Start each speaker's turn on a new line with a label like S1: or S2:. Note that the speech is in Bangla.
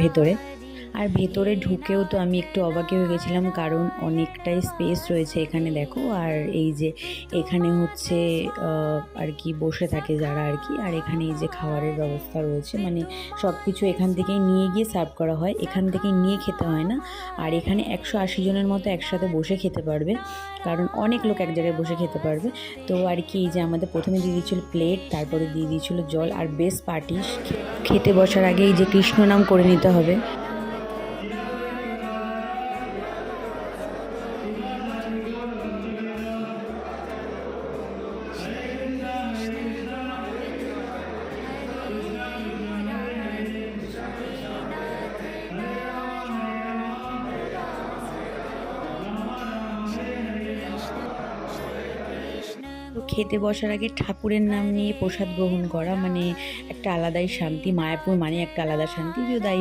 S1: ভেতরে। আর ভেতরে ঢুকেও তো আমি একটু অবাকই হয়ে গেছিলাম, কারণ অনেকটাই স্পেস রয়েছে এখানে দেখো। আর এই যে এখানে হচ্ছে আর কি বসে থাকে যারা আর কি, আর এখানে এই যে খাবারের ব্যবস্থা রয়েছে, মানে সব কিছু এখান থেকেই নিয়ে গিয়ে সার্ভ করা হয়, এখান থেকেই নিয়ে খেতে হয় না। আর এখানে 180 জনের মতো একসাথে বসে খেতে পারবে, কারণ অনেক লোক এক জায়গায় বসে খেতে পারবে। তো আর কি এই যে আমাদের প্রথমে দিয়ে দিয়েছিল প্লেট, তারপরে দিয়ে দিয়েছিল জল আর বেস্ট পার্টি। খেতে বসার আগে এই যে কৃষ্ণ নাম করে নিতে হবে। তো খেতে বসার আগে ঠাকুরের নাম নিয়ে প্রসাদ গ্রহণ করা মানে একটা আলাদাই শান্তি, মায়াপুর মানে একটা আলাদা শান্তি। যদি